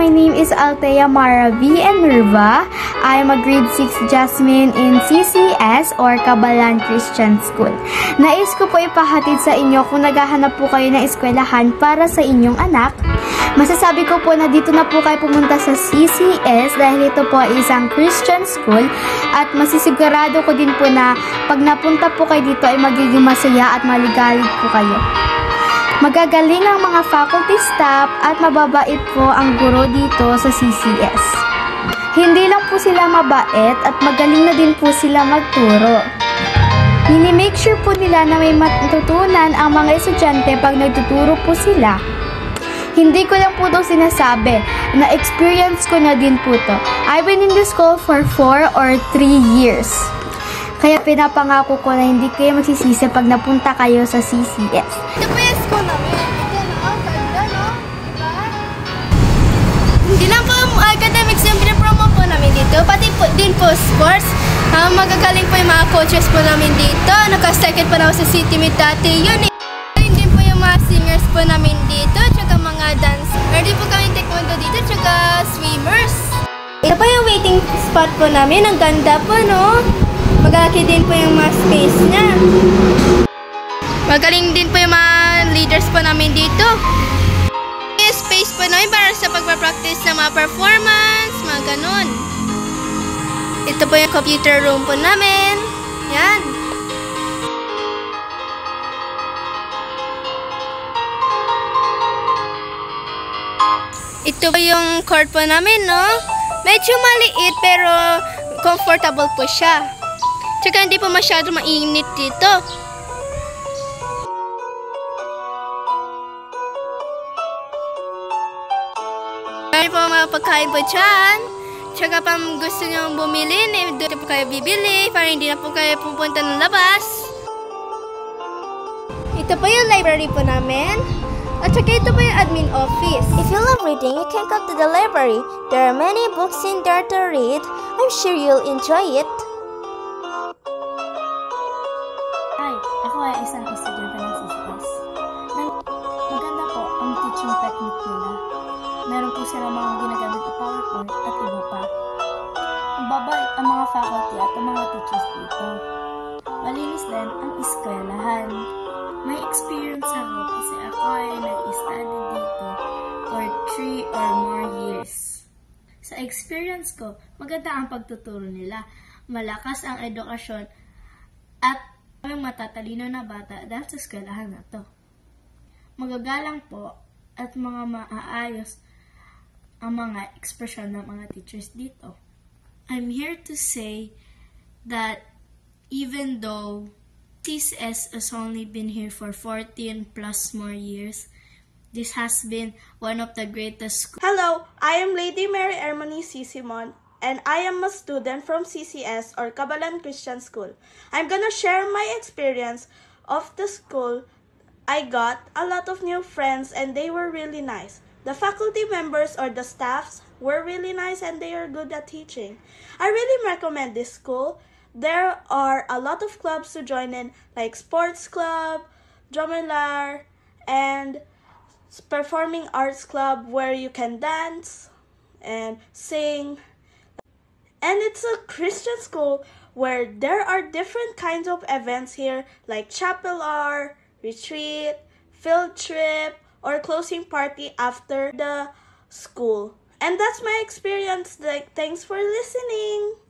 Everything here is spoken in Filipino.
my name is Althea Mara V. Enerva. I am a grade 6 Jasmine in CCS or Kabalan Christian School. Nais ko po ipahatid sa inyo kung naghahanap po kayo ng eskwelahan para sa inyong anak. Masasabi ko po na dito na po kayo pumunta sa CCS dahil ito po ay isang Christian school at masisigurado ko din po na pag napunta po kayo dito ay magiging masaya at maligalig po kayo. Magagaling ang mga faculty staff at mababait po ang guro dito sa CCS. Hindi lang po sila mabait at magaling na din po sila magturo. Mini-make sure po nila na may matutunan ang mga estudyante pag nagtuturo po sila. Hindi ko lang po ito sinasabi, na-experience ko na din po ito. I've been in this school for 4 or 3 years. Kaya pinapangako ko na hindi kayo magsisisi pag napunta kayo sa CCS. Ito po yung school namin. Ito na, ganda no? Diba? Hindi lang po academics yung pinapromo po namin dito. Pati po din po sports. Magagaling po yung mga coaches po namin dito. Naka-second po na ako sa City Meet dati. Yun eh. Din po yung mga singers po namin dito. Tsaka mga dancer. Meron po kami taekwondo dito. Tsaka swimmers. Ito po yung waiting spot po namin. Ang ganda po no? Magalaki din po yung mga space niya. Magaling din po yung mga leaders po namin dito. Yung space po namin para sa pagpapractice ng mga performance, mga ganun. Ito po yung computer room po namin. Yan. Ito po yung court po namin, no? Medyo maliit pero comfortable po siya. Tsaka hindi po masyado mainit dito. May po mga pagkain po dyan. Tsaka pa gusto nyo bumili, doon po kayo bibili para hindi na po kayo pupunta ng labas. Ito po yung library po namin. At saka ito po yung admin office. If you love reading, you can come to the library. There are many books in there to read. I'm sure you'll enjoy it. Ako ay isang estudyante ng CCS. Maganda po ang teaching technique nila. Meron po sila mga ginagamit na PowerPoint at iba pa. Mababait ang mga faculty at ang mga teachers dito. Malinis din ang eskwelahan. May experience ako kasi ako ay nag-study dito for 3 or more years. Sa experience ko, maganda ang pagtuturo nila. Malakas ang edukasyon at may matatalino na bata dahil sa eskwelahan na to. Magagalang po at mga maaayos ang mga ekspresyon ng mga teachers dito. I'm here to say that even though CCS has only been here for 14 plus more years, this has been one of the greatest schools. Hello, I am Lady Mary Ermony C. Simon, and I am a student from CCS or Kabalan Christian School. I'm gonna share my experience of the school. I got a lot of new friends and they were really nice. The faculty members or the staffs were really nice and they are good at teaching. I really recommend this school. There are a lot of clubs to join in like sports club, drumelar, and performing arts club where you can dance and sing. And it's a Christian school where there are different kinds of events here like chapel hour, retreat, field trip, or closing party after the school. And that's my experience. Thanks for listening.